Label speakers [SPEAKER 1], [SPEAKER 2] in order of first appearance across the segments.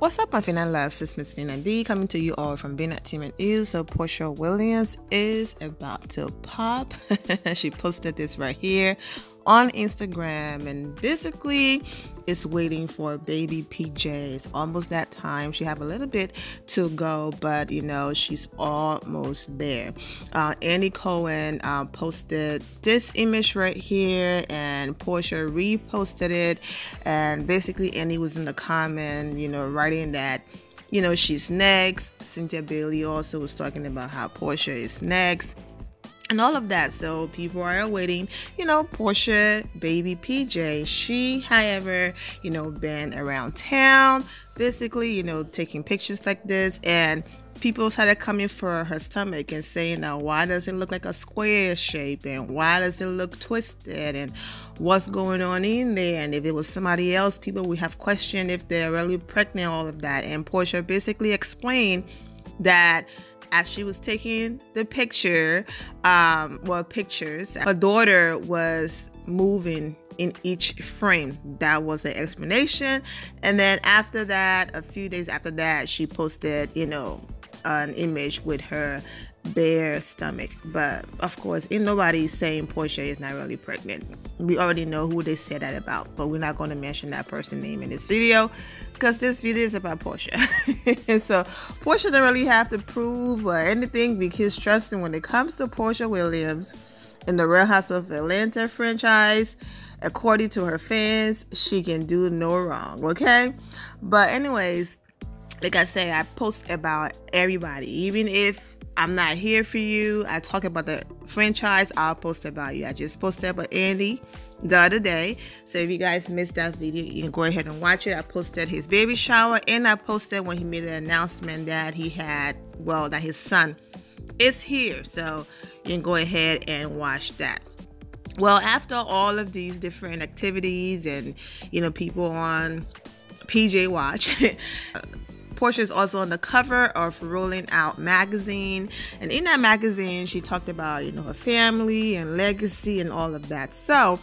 [SPEAKER 1] What's up, my Finna loves? It's Miss Finna D coming to you all from Being at Team and Ease. So Porsha Williams is about to pop. She posted this right here on Instagram, and basically is waiting for baby PJ. It's almost that time. She have a little bit to go, but you know, she's almost there. Andy Cohen posted this image right here, and Porsha reposted it, and basically Andy was in the comment, you know, writing that, you know, she's next. Cynthia Bailey also was talking about how Porsha is next and all of that. So people are waiting, you know, Porsha, baby PJ. She, however, you know, been around town, basically, you know, taking pictures like this, and people started coming for her stomach and saying, now, why does it look like a square shape, and why does it look twisted, and what's going on in there, and if it was somebody else, people would have questioned if they're really pregnant, all of that. And Porsha basically explained that as she was taking the pictures, her daughter was moving in each frame. That was the explanation. And then after that, a few days after that, she posted, you know, an image with her bare stomach. But of course, ain't nobody saying Porsha is not really pregnant. We already know who they said that about, but we're not going to mention that person's name in this video because this video is about Porsha. And so Porsha doesn't really have to prove or anything, because trust me, when it comes to Porsha Williams in the Real House of Atlanta franchise, according to her fans, she can do no wrong, okay? But anyways, like I say, I post about everybody. Even if I'm not here for you, I talk about the franchise, I'll post about you. I just posted about Andy the other day. So if you guys missed that video, you can go ahead and watch it. I posted his baby shower, and I posted when he made an announcement that he had, well, that his son is here. So you can go ahead and watch that. Well, after all of these different activities and, you know, people on PJ Watch, Porsha is also on the cover of Rolling Out magazine, and in that magazine she talked about, you know, her family and legacy and all of that. So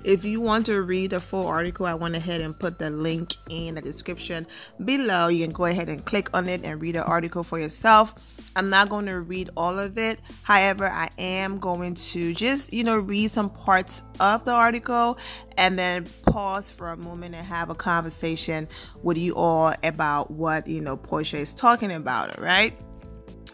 [SPEAKER 1] if you want to read the full article, I went ahead and put the link in the description below. You can go ahead and click on it and read the article for yourself. I'm not going to read all of it. However, I am going to just, you know, read some parts of the article and then pause for a moment and have a conversation with you all about what, you know, Porsha is talking about, all right?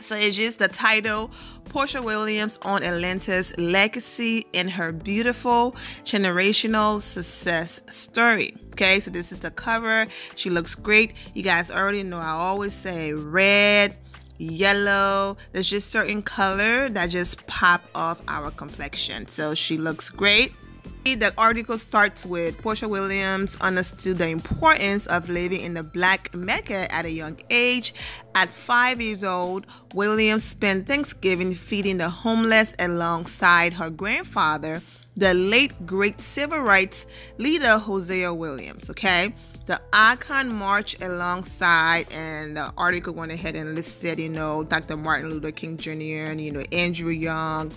[SPEAKER 1] So it's just the title, Porsha Williams on Atlanta's legacy and her beautiful generational success story. Okay, so this is the cover. She looks great. You guys already know I always say red, yellow. There's just certain color that just pop off our complexion. So she looks great. The article starts with Porsha Williams understood the importance of living in the Black Mecca at a young age. At 5 years old, Williams spent Thanksgiving feeding the homeless alongside her grandfather, the late great civil rights leader Hosea Williams. Okay, the icon marched alongside, and the article went ahead and listed, you know, Dr. Martin Luther King Jr. and, you know, Andrew Young,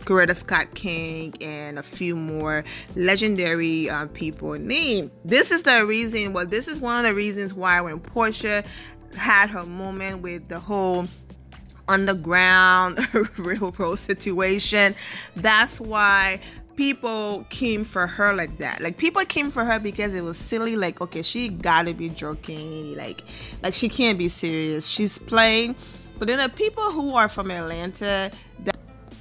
[SPEAKER 1] Coretta Scott King, and a few more legendary people named. This is the reason, well, this is one of the reasons why when Porsha had her moment with the whole underground railroad situation, that's why people came for her like that. Like, people came for her because it was silly. Like, okay, she gotta be joking. Like she can't be serious. She's playing. But then the people who are from Atlanta,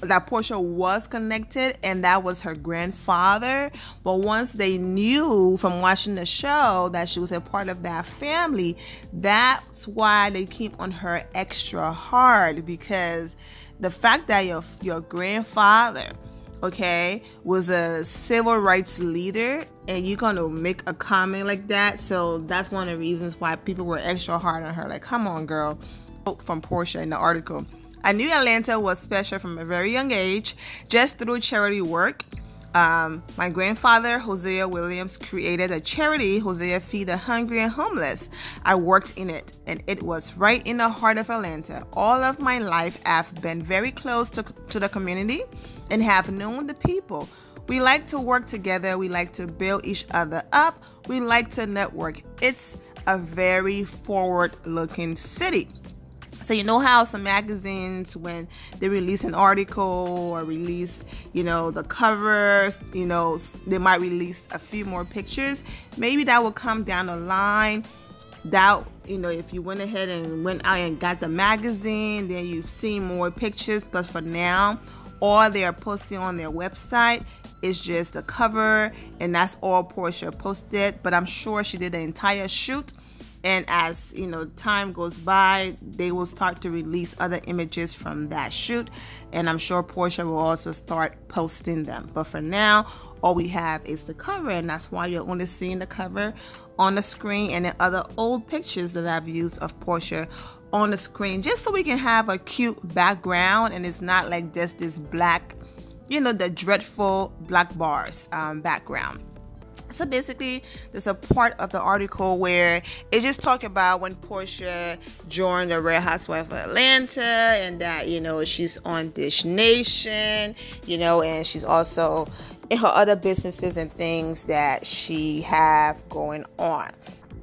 [SPEAKER 1] that Porsha was connected, and that was her grandfather. But once they knew from watching the show that she was a part of that family, that's why they came on her extra hard, because the fact that your grandfather, okay, was a civil rights leader, and you're gonna make a comment like that. So that's one of the reasons why people were extra hard on her. Like, come on, girl. From Porsha in the article, I knew Atlanta was special from a very young age, just through charity work. My grandfather, Hosea Williams, created a charity, Hosea Feed the Hungry and Homeless. I worked in it, and it was right in the heart of Atlanta. All of my life, I've been very close to the community and have known the people. We like to work together. We like to build each other up. We like to network. It's a very forward-looking city. So you know how some magazines, when they release an article or release, the covers, they might release a few more pictures. Maybe that will come down the line. That, if you went ahead and went out and got the magazine, then you've seen more pictures. But for now, all they are posting on their website is just a cover, and that's all Porsha posted. But I'm sure she did the entire shoot. And as time goes by, they will start to release other images from that shoot, and I'm sure Porsha will also start posting them. But for now, all we have is the cover, and that's why you're only seeing the cover on the screen, and then other old pictures that I've used of Porsha on the screen, just so we can have a cute background, and it's not like just this black, the dreadful black bars background. So basically, there's a part of the article where it just talks about when Porsha joined the Real Housewives of Atlanta, and that, she's on Dish Nation, and she's also in her other businesses and things that she have going on.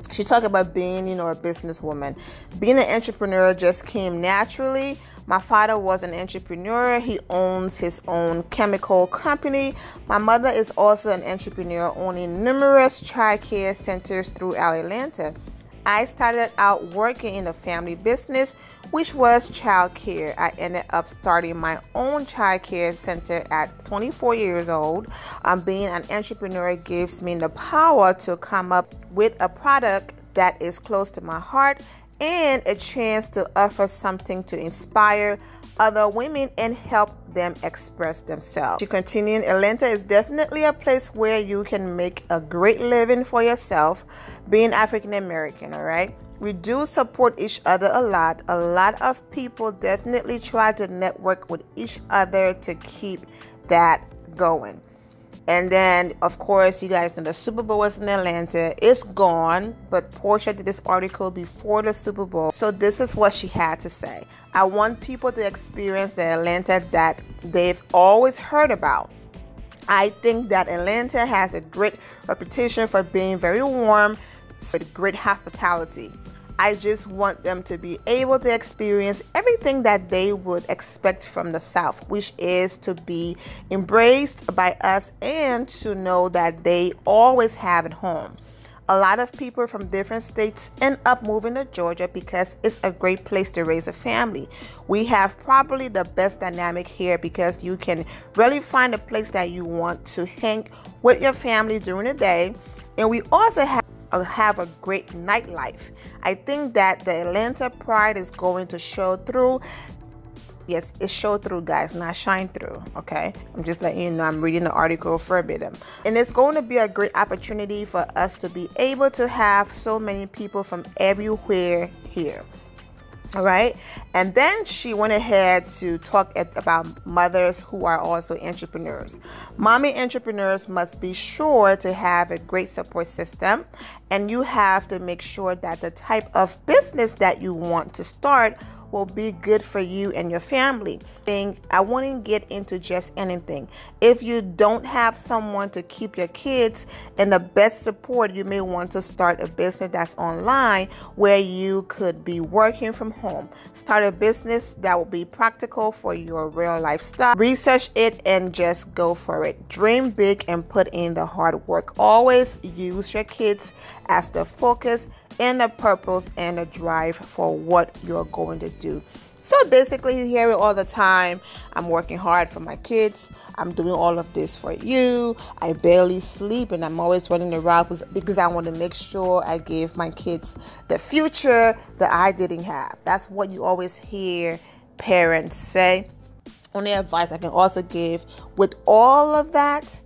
[SPEAKER 1] She talked about being, a businesswoman. Being an entrepreneur just came naturally. My father was an entrepreneur. He owns his own chemical company. My mother is also an entrepreneur, owning numerous child care centers throughout Atlanta. I started out working in a family business, which was child care. I ended up starting my own child care center at 24 years old. Being an entrepreneur gives me the power to come up with a product that is close to my heart, and a chance to offer something to inspire other women and help them express themselves. She continued, Atlanta is definitely a place where you can make a great living for yourself, being African American, all right? We do support each other a lot. A lot of people definitely try to network with each other to keep that going. And then, of course, you guys know the Super Bowl was in Atlanta. It's gone, but Porsha did this article before the Super Bowl. So this is what she had to say. I want people to experience the Atlanta that they've always heard about. I think that Atlanta has a great reputation for being very warm, with great hospitality. I just want them to be able to experience everything that they would expect from the South, which is to be embraced by us and to know that they always have it home. A lot of people from different states end up moving to Georgia because it's a great place to raise a family. We have probably the best dynamic here because you can really find a place that you want to hang with your family during the day. And we also have a great nightlife. I think that the Atlanta pride is going to show through. Yes, it showed through, guys, not shine through, okay? I'm just letting you know I'm reading the article verbatim. And it's going to be a great opportunity for us to be able to have so many people from everywhere here. All right. And then she went ahead to talk about mothers who are also entrepreneurs. Mommy entrepreneurs must be sure to have a great support system, and you have to make sure that the type of business that you want to start will be good for you and your family. I wouldn't get into just anything. If you don't have someone to keep your kids and the best support, you may want to start a business that's online where you could be working from home. Start a business that will be practical for your real lifestyle. Research it and just go for it. Dream big and put in the hard work. Always use your kids as the focus and the purpose and the drive for what you're going to do. So basically, you hear it all the time. I'm working hard for my kids. I'm doing all of this for you. I barely sleep, and I'm always running around because I want to make sure I give my kids the future that I didn't have. That's what you always hear parents say. Only advice I can also give with all of that,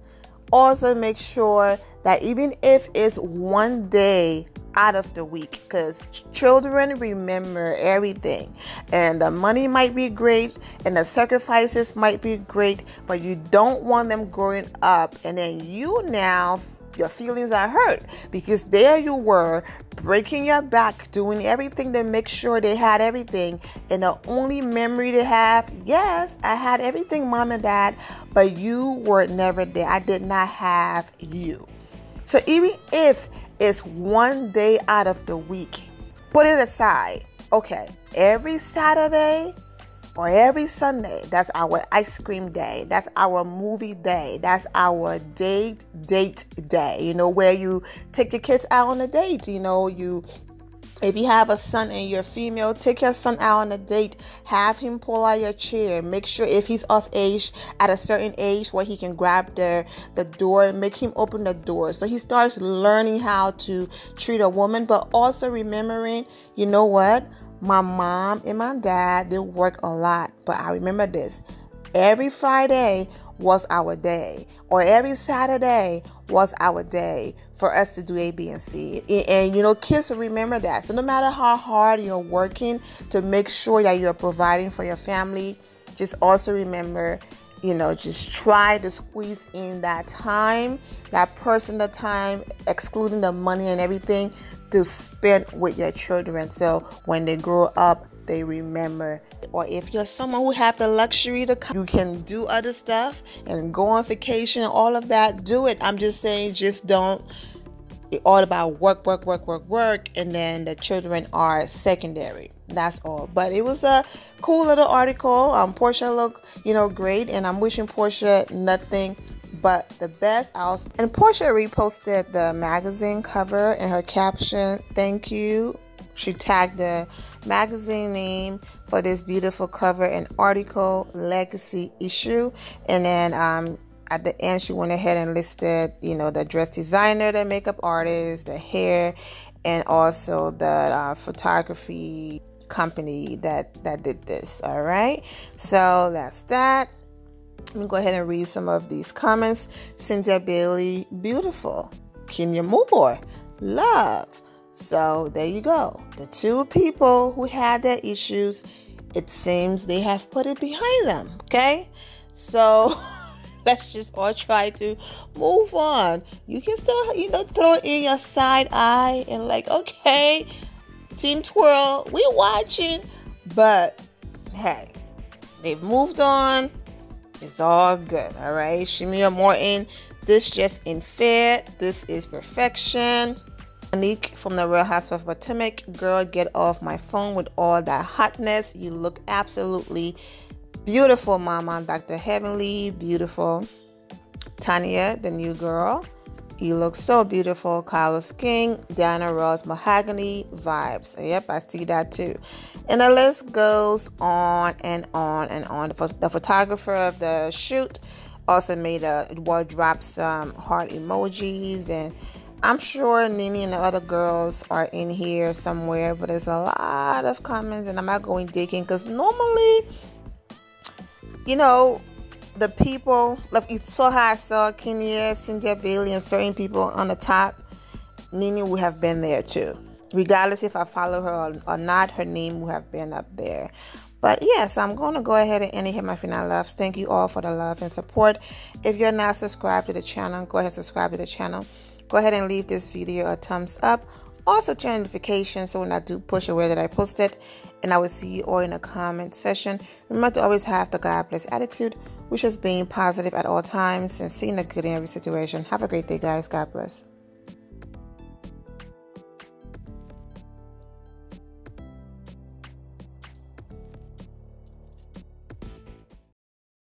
[SPEAKER 1] also make sure that even if it's one day out of the week, because children remember everything, and the money might be great and the sacrifices might be great, but you don't want them growing up and then your feelings are hurt because there you were breaking your back, doing everything to make sure they had everything, and the only memory they have, yes, I had everything, mom and dad, but you were never there. I did not have you. So even if it's one day out of the week, put it aside. Okay, every Saturday or every Sunday, that's our ice cream day. That's our movie day. That's our date day. You know, where you take your kids out on a date. You know, if you have a son and you're female, take your son out on a date. Have him pull out your chair. Make sure if he's of age, at a certain age where he can grab the door, make him open the door. So he starts learning how to treat a woman, but also remembering, you know what? My mom and my dad, they work a lot. But I remember this. Every Friday was our day, or every Saturday was our day for us to do A, B, and C. And you know, kids will remember that. So no matter how hard you're working to make sure that you're providing for your family, just also remember, you know, just try to squeeze in that time, that personal time, excluding the money and everything, to spend with your children. So when they grow up, they remember. Or if you're someone who have the luxury to come, you can do other stuff and go on vacation, all of that, do it. I'm just saying, just don't, it's all about work, and then the children are secondary. That's all. But it was a cool little article. Porsha looked, you know, great, and I'm wishing Porsha nothing but the best. And Porsha reposted the magazine cover and her caption, "Thank you." She tagged the magazine name for this beautiful cover and article, legacy issue. And then at the end, she went ahead and listed, you know, the dress designer, the makeup artist, the hair, and also the photography company that did this. All right. So that's that. Let me go ahead and read some of these comments. Cynthia Bailey, beautiful. Kenya Moore, love. So there you go. The two people who had their issues, it seems they have put it behind them. Okay. So let's just all try to move on. You can still, you know, throw in your side eye and like, okay, Team Twirl, we watching. But hey, they've moved on. It's all good. All right. Shamia Morton, this just ain't fair. This is perfection. Monique from the Real Housewives of Potomac, girl, get off my phone with all that hotness. You look absolutely beautiful, mama. Dr. Heavenly, beautiful. Tanya, the new girl, you look so beautiful. Carlos King, Diana Ross, mahogany vibes. Yep, I see that too. And the list goes on and on and on. The photographer of the shoot also dropped some heart emojis, and I'm sure Nene and the other girls are in here somewhere, but there's a lot of comments, and I'm not going digging because normally, you know, the people, like you saw how I saw Kenya, Cynthia Bailey, and certain people on the top, Nene would have been there too. Regardless if I follow her or not, her name would have been up there. But yeah, so I'm going to go ahead and end it here, my final loves. Thank you all for the love and support. If you're not subscribed to the channel, go ahead and subscribe to the channel. Go ahead and leave this video a thumbs up. Also turn notifications so when I do push away that I posted. And I will see you all in the comment section. Remember to always have the God bless attitude, which is being positive at all times and seeing the good in every situation. Have a great day, guys. God bless.